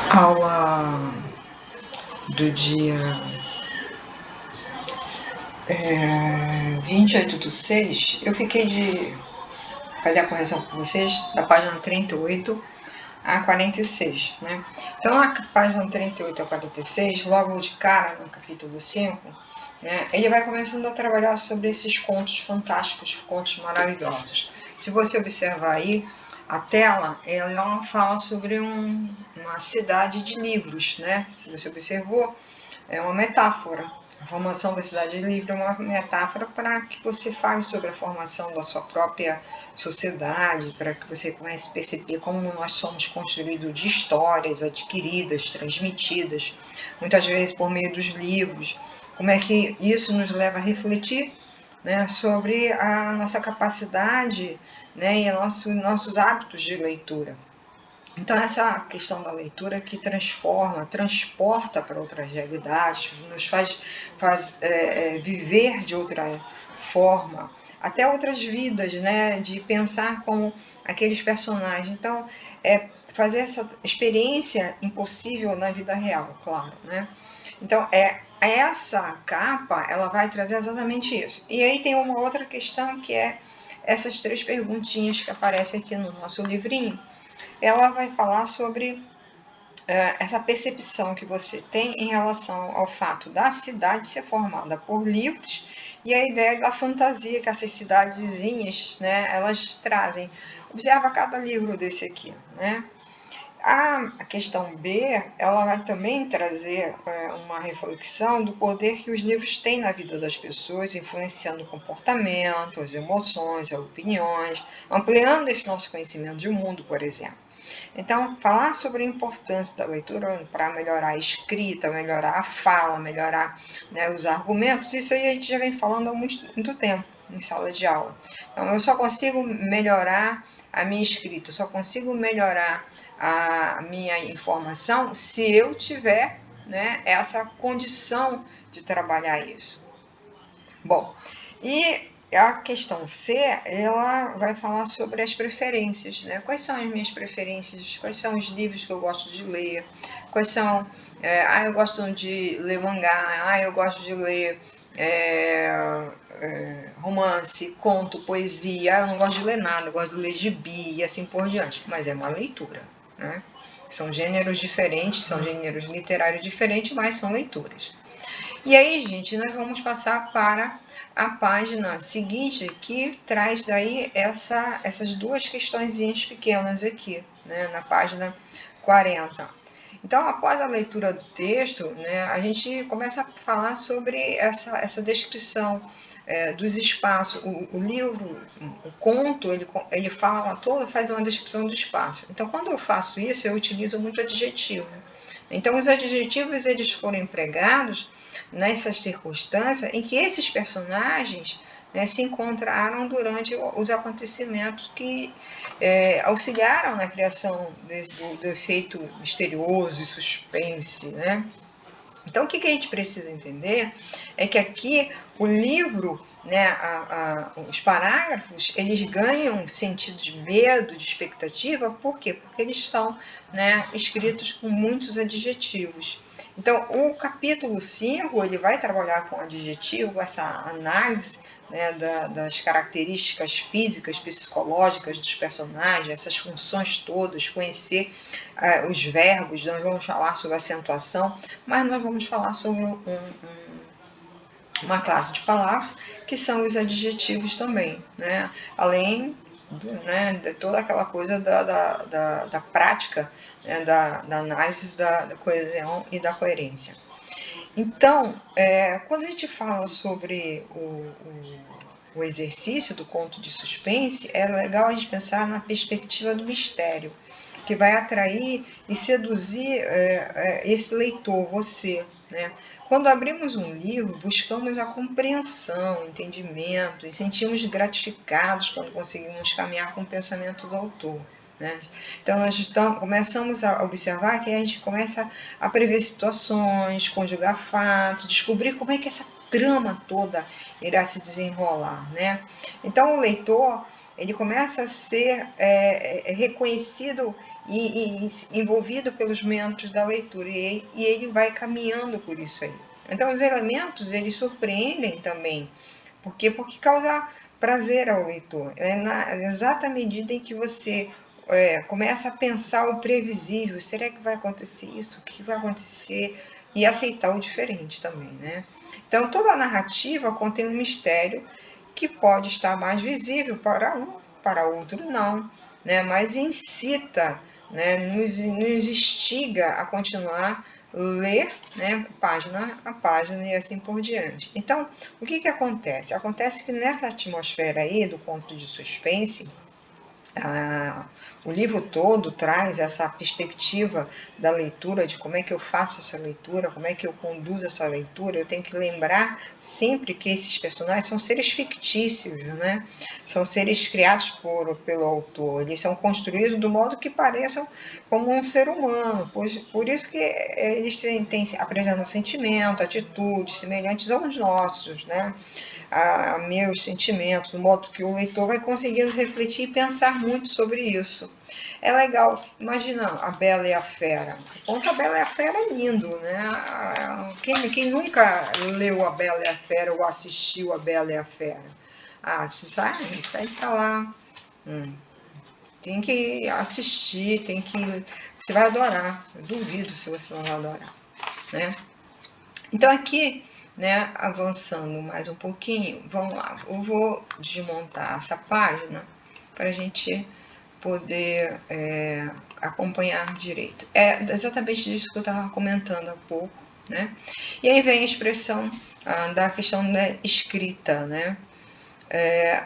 Aula do dia 28/6, eu fiquei de fazer a correção com vocês da página 38 a 46, né? Então, na página 38 a 46, logo de cara, no capítulo 5, né, ele vai começando a trabalhar sobre esses contos fantásticos, contos maravilhosos. Se você observar aí, a tela, ela fala sobre uma cidade de livros, né? Se você observou, é uma metáfora. A formação da cidade livre é uma metáfora para que você fale sobre a formação da sua própria sociedade, para que você comece a perceber como nós somos construídos de histórias adquiridas, transmitidas, muitas vezes por meio dos livros, como é que isso nos leva a refletir, né, sobre a nossa capacidade, né, e nossos hábitos de leitura. Então, essa questão da leitura que transporta para outras realidades, nos faz viver de outra forma, até outras vidas, né? De pensar como aqueles personagens. Então, fazer essa experiência impossível na vida real, claro, né? Então, essa capa, ela vai trazer exatamente isso. E aí tem uma outra questão que é essas 3 perguntinhas que aparecem aqui no nosso livrinho. Ela vai falar sobre essa percepção que você tem em relação ao fato da cidade ser formada por livros e a ideia da fantasia que essas cidadezinhas, né, elas trazem. Observa cada livro desse aqui, né? A questão B, ela vai também trazer uma reflexão do poder que os livros têm na vida das pessoas, influenciando o comportamento, as emoções, as opiniões, ampliando esse nosso conhecimento de mundo, por exemplo. Então, falar sobre a importância da leitura para melhorar a escrita, melhorar a fala, melhorar, né, os argumentos, isso aí a gente já vem falando há muito tempo em sala de aula. Então, eu só consigo melhorar a minha escrita, eu só consigo melhorar a minha informação se eu tiver, né, essa condição de trabalhar isso. Bom, e a questão C, ela vai falar sobre as preferências, né? Quais são as minhas preferências? Quais são os livros que eu gosto de ler? Quais são... eu gosto de ler mangá, eu gosto de ler romance, conto, poesia, eu não gosto de ler nada, eu gosto de ler gibi e assim por diante. Mas é uma leitura, né? São gêneros diferentes, são gêneros literários diferentes, mas são leituras. E aí, gente, nós vamos passar para a página seguinte, que traz aí essas 2 questõezinhas pequenas aqui, né, na página 40. Então, após a leitura do texto, né, a gente começa a falar sobre essa descrição dos espaços. O livro, o conto, ele fala todo, faz uma descrição do espaço. Então, quando eu faço isso, eu utilizo muito adjetivo. Então, os adjetivos, eles foram empregados nessas circunstâncias em que esses personagens, né, se encontraram durante os acontecimentos que auxiliaram na criação do efeito misterioso e suspense, né? Então, o que a gente precisa entender é que aqui o livro, né, os parágrafos, eles ganham sentido de medo, de expectativa, por quê? Porque eles são, né, escritos com muitos adjetivos. Então, o capítulo 5, ele vai trabalhar com adjetivo, essa análise, né, das características físicas, psicológicas dos personagens, essas funções todas, conhecer os verbos, nós vamos falar sobre acentuação, mas nós vamos falar sobre uma classe de palavras que são os adjetivos também, né? Além de toda aquela coisa da prática, né, da análise da coesão e da coerência. Então, quando a gente fala sobre o exercício do conto de suspense, é legal a gente pensar na perspectiva do mistério, que vai atrair e seduzir esse leitor, você, né? Quando abrimos um livro, buscamos a compreensão, o entendimento e sentimos gratificados quando conseguimos caminhar com o pensamento do autor, né? Então, nós começamos a observar que a gente começa a prever situações, conjugar fatos, descobrir como é que essa trama toda irá se desenrolar, né? Então, o leitor, ele começa a ser reconhecido e envolvido pelos momentos da leitura, e ele vai caminhando por isso aí. Então os elementos, eles surpreendem também, porque causa prazer ao leitor. É na exata medida em que você começa a pensar o previsível, será que vai acontecer isso? O que vai acontecer? E aceitar o diferente também, né? Então toda a narrativa contém um mistério que pode estar mais visível para um, para outro não, né? Mas incita, né? nos instiga a continuar ler, né, página a página e assim por diante. Então, o que acontece? Acontece que nessa atmosfera aí do conto de suspense, o livro todo traz essa perspectiva da leitura, de como é que eu faço essa leitura, como é que eu conduzo essa leitura. Eu tenho que lembrar sempre que esses personagens são seres fictícios, né? São seres criados pelo autor, eles são construídos do modo que pareçam como um ser humano, por isso que eles apresentam sentimento, atitudes semelhantes aos nossos, né? A meus sentimentos, no modo que o leitor vai conseguindo refletir e pensar muito sobre isso. É legal, imagina a Bela e a Fera. O conto A Bela e a Fera é lindo, né? Quem nunca leu A Bela e a Fera ou assistiu A Bela e a Fera? Você sabe, isso aí tá lá. Tem que assistir, você vai adorar. Eu duvido se você não vai adorar, né? Então aqui, né, avançando mais um pouquinho, vamos lá, eu vou desmontar essa página para a gente poder acompanhar direito. É exatamente disso que eu estava comentando há pouco, né? E aí vem a expressão da questão da escrita, né?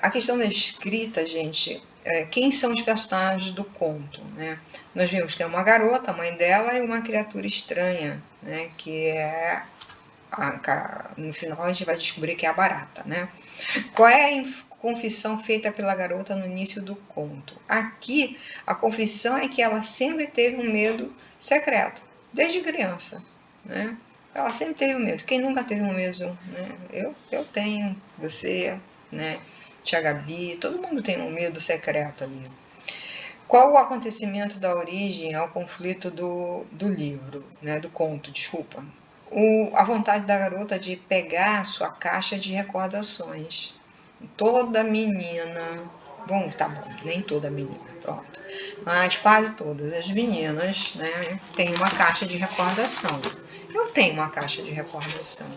A questão da escrita, gente, quem são os personagens do conto, né? Nós vimos que é uma garota, a mãe dela, e uma criatura estranha, né? Que é no final a gente vai descobrir que é a barata, né? Qual é a confissão feita pela garota no início do conto? Aqui, a confissão é que ela sempre teve um medo secreto, desde criança, né? Ela sempre teve um medo. Quem nunca teve um medo, né? Eu tenho, você, né? Tia Gabi, todo mundo tem um medo secreto ali. Qual o acontecimento da origem ao conflito do livro, né? Do conto, desculpa. A vontade da garota de pegar a sua caixa de recordações. Toda menina, tá bom, nem toda menina, pronto, mas quase todas as meninas, né, têm uma caixa de recordação. Eu tenho uma caixa de recordação.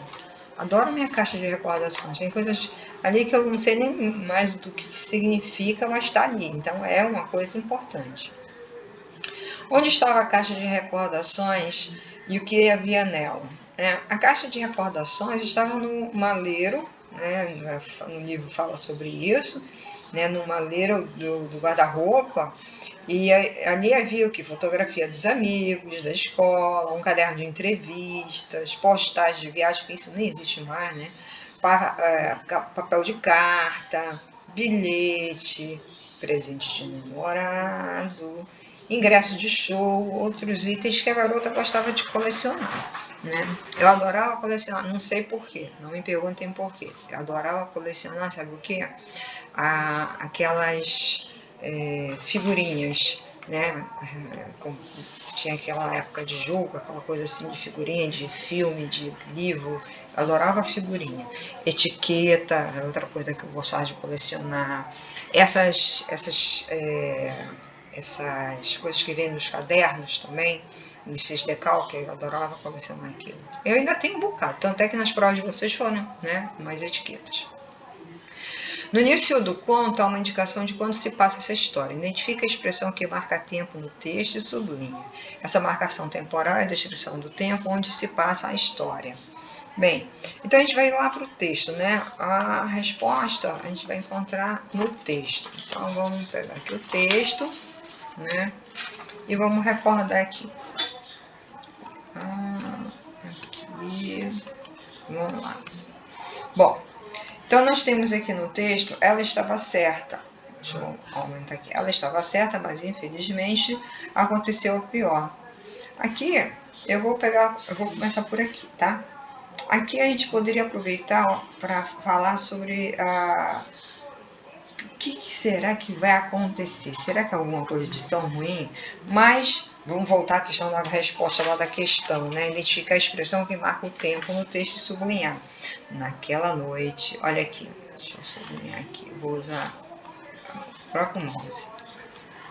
Adoro minha caixa de recordações. Tem coisas ali que eu não sei nem mais do que significa, mas está ali. Então é uma coisa importante. Onde estava a caixa de recordações e o que havia nela? A caixa de recordações estava no maleiro, né, no livro fala sobre isso, né, no maleiro do guarda-roupa, e ali havia o que? Fotografia dos amigos, da escola, um caderno de entrevistas, postais de viagem, que isso não existe mais, né? Papel de carta, bilhete, presente de namorado, ingresso de show, outros itens que a garota gostava de colecionar, né? Eu adorava colecionar, não sei porquê, não me perguntem porquê. Eu adorava colecionar, sabe o quê? Aquelas figurinhas, né? Tinha aquela época de jogo, aquela coisa assim de figurinha, de filme, de livro. Eu adorava figurinha. Etiqueta, outra coisa que eu gostava de colecionar. Essas coisas que vêm nos cadernos também, nesses decalques, eu adorava colecionar aquilo. Eu ainda tenho um bocado, tanto é que nas provas de vocês foram, né, mais etiquetas. No início do conto, há uma indicação de quando se passa essa história. Identifica a expressão que marca tempo no texto e sublinha. Essa marcação temporal é a descrição do tempo onde se passa a história. Bem, então a gente vai lá para o texto, né? A resposta a gente vai encontrar no texto. Então vamos pegar aqui o texto, né? E vamos recordar aqui. Aqui. Vamos lá. Bom, então nós temos aqui no texto, ela estava certa. Deixa eu aumentar aqui. Ela estava certa, mas infelizmente aconteceu o pior. Aqui eu vou começar por aqui, tá? Aqui a gente poderia aproveitar para falar sobre O que será que vai acontecer? Será que é alguma coisa de tão ruim? Mas vamos voltar à questão da resposta lá da questão, né? Identificar a expressão que marca o tempo no texto e sublinhar. Naquela noite, olha aqui, deixa eu sublinhar aqui, vou usar o próprio mouse.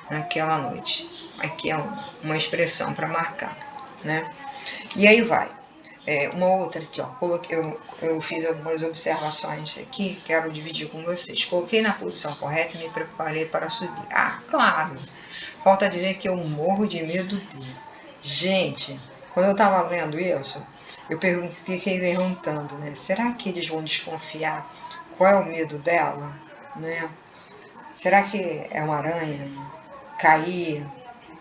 Naquela noite, aqui é uma expressão para marcar, né? E aí vai. Uma outra aqui, ó. Eu fiz algumas observações aqui, quero dividir com vocês. Coloquei na posição correta e me preparei para subir. Ah, claro! Falta dizer que eu morro de medo dele. Gente, quando eu estava lendo isso, eu fiquei perguntando, né? Será que eles vão desconfiar qual é o medo dela, né? Será que é uma aranha? Cair?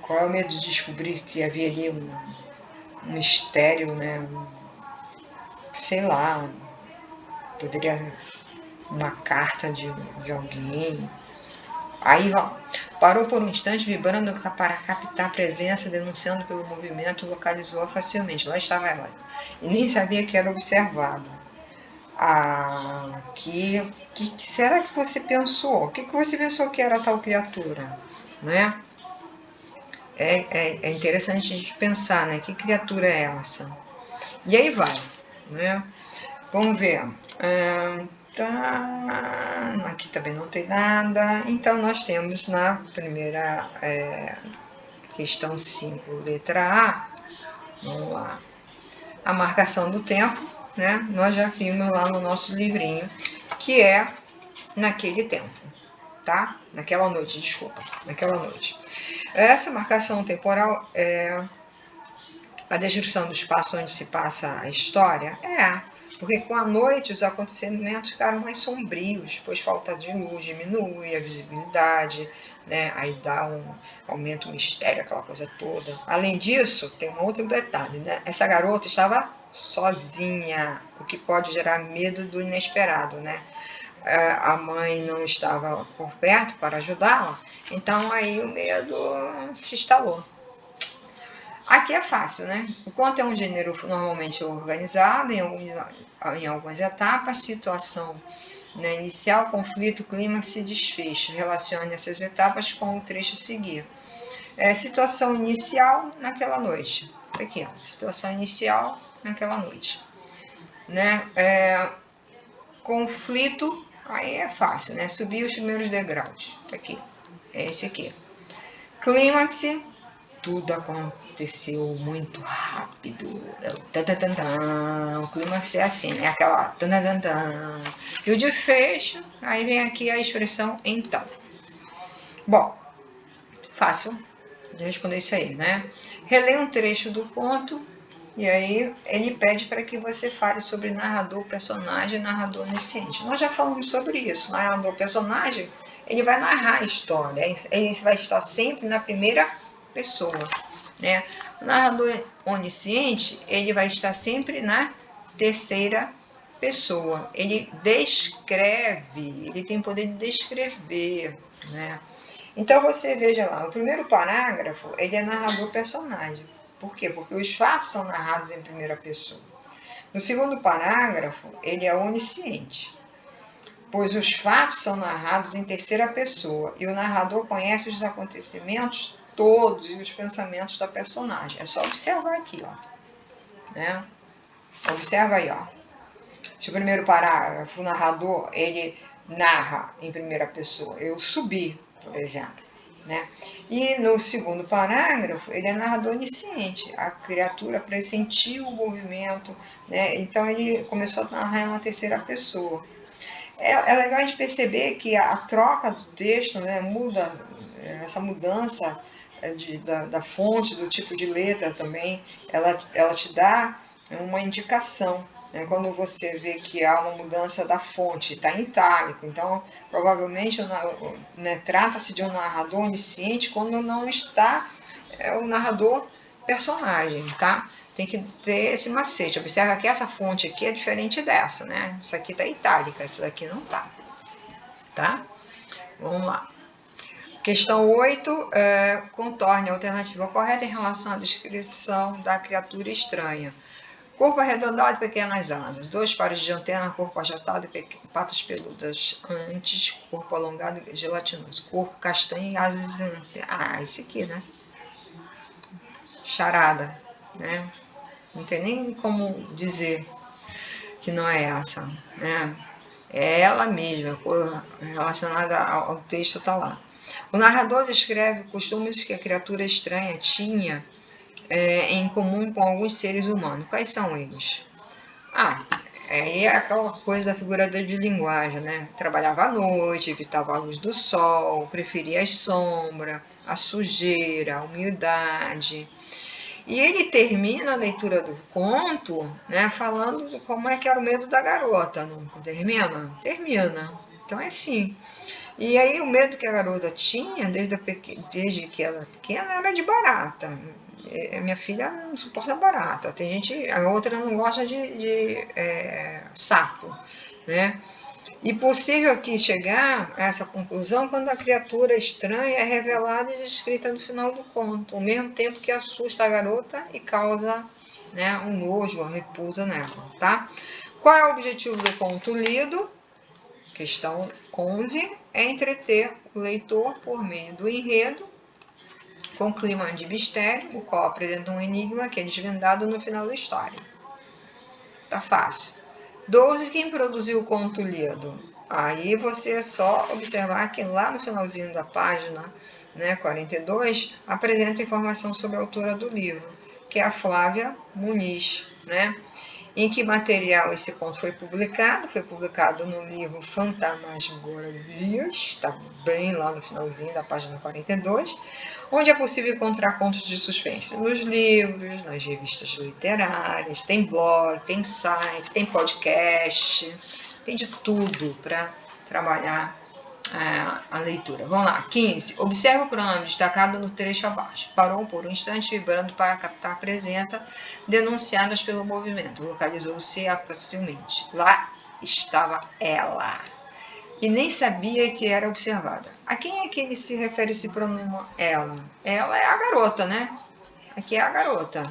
Qual é o medo de descobrir que havia ali um mistério, né? Sei lá, poderia uma carta de alguém. Aí, ó, parou por um instante, vibrando para captar a presença, denunciando pelo movimento, localizou-a facilmente. Lá estava ela. E nem sabia que era observada. Ah, que será que você pensou? O que você pensou que era tal criatura? Né? É interessante a gente pensar, né? Que criatura é essa? E aí vai, né? Vamos ver. Tá, aqui também não tem nada. Então, nós temos na primeira questão 5, letra A, vamos lá, a marcação do tempo, né? Nós já vimos lá no nosso livrinho, que é naquele tempo, tá? Naquela noite, desculpa, naquela noite. Essa marcação temporal é a descrição do espaço onde se passa a história? Porque com a noite os acontecimentos ficaram mais sombrios, pois falta de luz diminui a visibilidade, né? Aí aumenta o mistério, aquela coisa toda. Além disso, tem um outro detalhe, né? Essa garota estava sozinha, o que pode gerar medo do inesperado, né? A mãe não estava por perto para ajudá-la, então aí o medo se instalou. Aqui é fácil, né? O conto é um gênero normalmente organizado em algumas etapas, situação, né, inicial, conflito, clímax e desfecho. Relacione essas etapas com o trecho a seguir. Situação inicial naquela noite. Aqui, ó, situação inicial naquela noite. Né? Conflito, aí é fácil, né? Subir os primeiros degraus. Aqui, é esse aqui. Clímax, tudo aconteceu muito rápido. O clímax é assim, né? Aquela. E o desfecho, aí vem aqui a expressão então. Bom, fácil de responder isso aí, né? Relê um trecho do conto e aí ele pede para que você fale sobre narrador, personagem e narrador onisciente. Nós já falamos sobre isso. Narrador, personagem, ele vai narrar a história. Ele vai estar sempre na primeira pessoa, né? O narrador onisciente, ele vai estar sempre na terceira pessoa. Ele descreve, ele tem poder de descrever, né? Então você veja lá, o primeiro parágrafo, ele é narrador personagem. Por quê? Porque os fatos são narrados em primeira pessoa. No segundo parágrafo, ele é onisciente, pois os fatos são narrados em terceira pessoa e o narrador conhece os acontecimentos todos e os pensamentos da personagem. É só observar aqui, ó, né? Observa aí, ó. Se o primeiro parágrafo, o narrador, ele narra em primeira pessoa, eu subi, por exemplo, né? E no segundo parágrafo, ele é narrador onisciente, a criatura pressentiu o movimento, né? Então ele começou a narrar em uma terceira pessoa. É legal de perceber que a troca do texto, né, muda, essa mudança da fonte, do tipo de letra também, ela te dá uma indicação. Né? Quando você vê que há uma mudança da fonte, está em itálico, então provavelmente né, trata-se de um narrador onisciente quando não está o narrador personagem, tá? Tem que ter esse macete. Observa que essa fonte aqui é diferente dessa, né? Essa aqui tá itálica, essa daqui não tá. Tá? Vamos lá. Questão 8. Contorne a alternativa correta em relação à descrição da criatura estranha. Corpo arredondado e pequenas asas. 2 pares de antena, corpo achatado e patas peludas. Antes, corpo alongado e gelatinoso. Corpo castanho e asas... esse aqui, né? Charada, né? Não tem nem como dizer que não é essa, né? É ela mesma, relacionada ao texto está lá. O narrador descreve costumes que a criatura estranha tinha em comum com alguns seres humanos. Quais são eles? É aquela coisa da figuração de linguagem, né? Trabalhava à noite, evitava a luz do sol, preferia a sombra, a sujeira, a umidade. E ele termina a leitura do conto, né, falando de como é que era o medo da garota. Não termina? Termina. Então é assim. E aí o medo que a garota tinha, desde que ela era pequena, era de barata. Minha filha não suporta barata. Tem gente, a outra não gosta de sapo, né? E possível aqui chegar a essa conclusão quando a criatura estranha é revelada e descrita no final do conto, ao mesmo tempo que assusta a garota e causa, né, um nojo, uma repulsa nela, tá? Qual é o objetivo do conto lido? Questão 11 é entreter o leitor por meio do enredo, com clima de mistério, o qual apresenta um enigma que é desvendado no final da história. Tá fácil. 12, quem produziu o conto lido? Aí você é só observar que lá no finalzinho da página, né, 42, apresenta informação sobre a autora do livro, que é a Flávia Muniz, né? Em que material esse conto foi publicado? Foi publicado no livro Fantasmagorias, está bem lá no finalzinho da página 42, onde é possível encontrar contos de suspense nos livros, nas revistas literárias, tem blog, tem site, tem podcast, tem de tudo para trabalhar a leitura. Vamos lá, 15. Observe o pronome destacado no trecho abaixo. Parou por um instante, vibrando para captar a presença denunciadas pelo movimento. Localizou-se facilmente. Lá estava ela. E nem sabia que era observada. A quem é que ele se refere esse pronome ela? Ela é a garota, né? Aqui é a garota.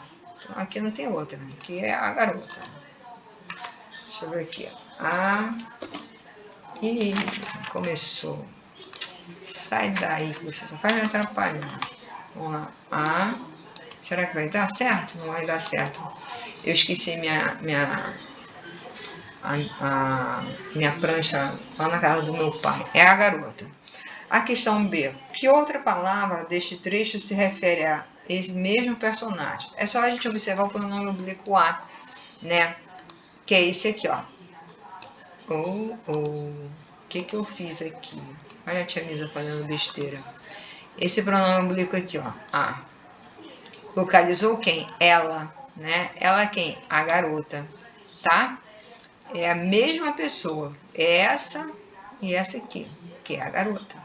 Então, aqui não tem outra. Aqui é a garota. Deixa eu ver aqui. E começou. Sai daí que você só faz me atrapalhar. Vamos lá. Será que vai dar certo? Não vai dar certo. Eu esqueci minha prancha lá na casa do meu pai. É a garota. A questão B. Que outra palavra deste trecho se refere a esse mesmo personagem? É só a gente observar o pronome oblíquo a, né? Que é esse aqui, ó. O que eu fiz aqui? Olha a tia Misa fazendo besteira. Esse pronome oblíquo aqui, ó. A. Localizou quem? Ela, né? Ela quem? A garota, tá? É a mesma pessoa. É essa e essa aqui, que é a garota.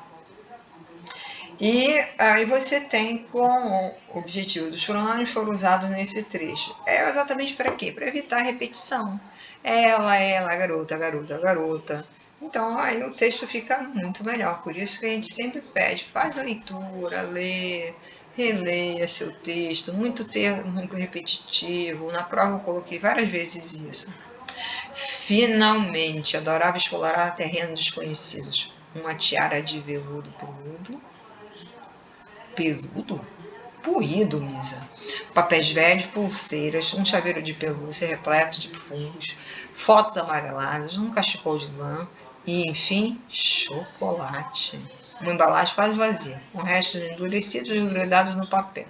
E aí você tem com o objetivo dos pronomes foram usados nesse trecho. É exatamente para quê? Para evitar repetição. Ela, a garota, a garota, a garota. Então aí o texto fica muito melhor. Por isso que a gente sempre pede, faz a leitura, lê, releia seu texto. Muito termo repetitivo. Na prova eu coloquei várias vezes isso. Finalmente, adorava explorar terrenos desconhecidos. Uma tiara de veludo peludo. Peludo? Puído, Misa. Papéis velhos, pulseiras, um chaveiro de pelúcia repleto de fungos, fotos amareladas, um cachecol de lã e, enfim, chocolate. Uma embalagem quase vazia, com restos endurecidos e grudados no papel.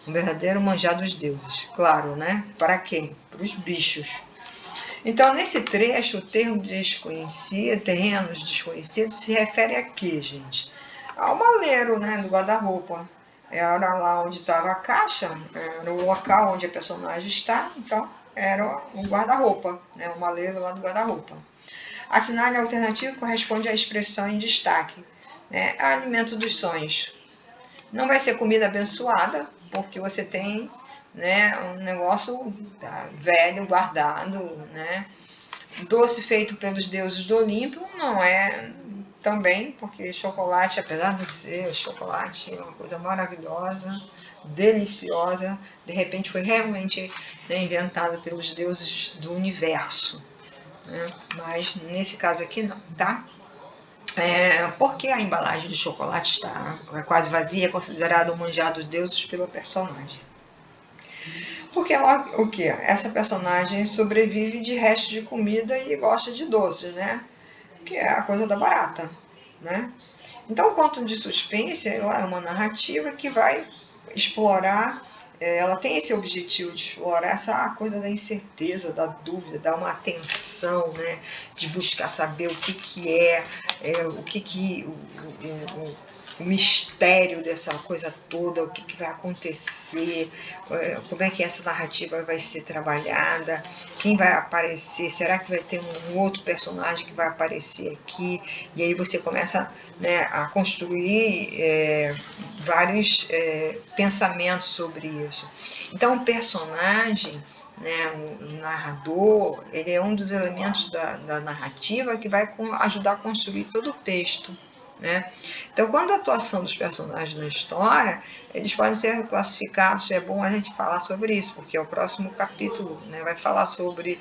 Um verdadeiro manjar dos deuses. Claro, né? Para quem? Para os bichos. Então, nesse trecho, o termo desconhecido, terrenos desconhecidos, se refere a quê, gente? Ao maleiro, né, do guarda-roupa. Era lá onde estava a caixa, era o local onde a personagem está, então era o guarda-roupa, né, o maleiro lá do guarda-roupa. A sinalha alternativa corresponde à expressão em destaque, né, alimento dos sonhos. Não vai ser comida abençoada, porque você tem, né, um negócio velho, guardado, né? Doce feito pelos deuses do Olimpo não é também, porque chocolate, apesar de ser chocolate, uma coisa maravilhosa, deliciosa, de repente foi realmente, né, inventado pelos deuses do universo, né? Mas nesse caso aqui não, tá? Porque a embalagem de chocolate está quase vazia, é considerado o manjar dos deuses pela personagem. Porque ela, o que? Essa personagem sobrevive de restos de comida e gosta de doces, né? Que é a coisa da barata, né? Então, o conto de suspense é uma narrativa que vai explorar, ela tem esse objetivo de explorar essa coisa da incerteza, da dúvida, dar uma atenção, né? De buscar saber o que o que o mistério dessa coisa toda, o que vai acontecer, como é que essa narrativa vai ser trabalhada, quem vai aparecer, será que vai ter um outro personagem que vai aparecer aqui? E aí você começa, né, a construir vários pensamentos sobre isso. Então o personagem, né, o narrador, ele é um dos elementos da narrativa que vai ajudar a construir todo o texto, né? Então, quando a atuação dos personagens na história, eles podem ser classificados, é bom a gente falar sobre isso, porque é o próximo capítulo, né, vai falar sobre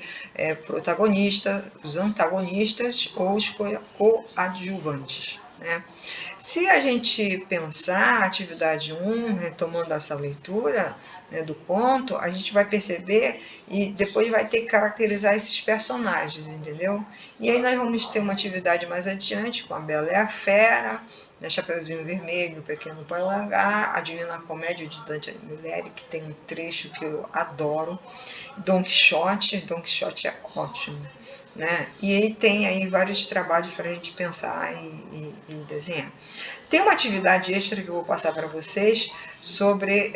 protagonistas, os antagonistas ou os coadjuvantes, né? Se a gente pensar a atividade 1, retomando essa leitura, né, do conto, a gente vai perceber e depois vai ter que caracterizar esses personagens, entendeu? E aí nós vamos ter uma atividade mais adiante com a Bela e a Fera, né, Chapeuzinho Vermelho, o Pequeno Polegar, a Divina Comédia de Dante Alighieri, que tem um trecho que eu adoro, Dom Quixote é ótimo, né? E ele tem aí vários trabalhos para a gente pensar e desenhar. Tem uma atividade extra que eu vou passar para vocês sobre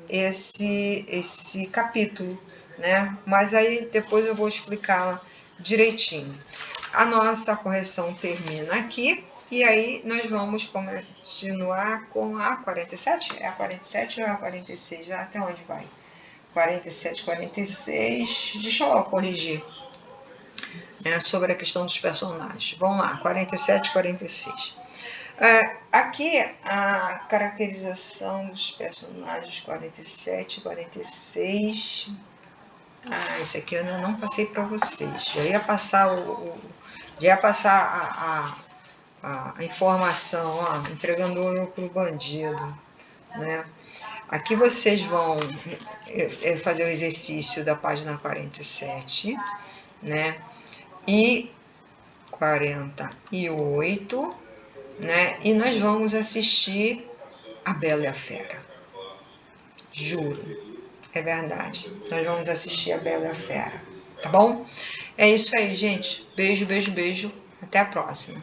esse capítulo, né? Mas aí depois eu vou explicá-la direitinho. A nossa correção termina aqui e aí nós vamos continuar com a 47? É a 47 ou é a 46? Até onde vai? 47, 46. Deixa eu corrigir. Sobre a questão dos personagens. Vamos lá, 47 e 46. Aqui a caracterização dos personagens 47 e 46. Esse aqui eu ainda não passei para vocês. Já ia passar a informação, ó, entregando ouro para o bandido, né? Aqui vocês vão fazer o exercício da página 47, né? E 48, né? E nós vamos assistir a Bela e a Fera. Juro, é verdade. Nós vamos assistir a Bela e a Fera, tá bom? É isso aí, gente. Beijo, beijo, beijo. Até a próxima.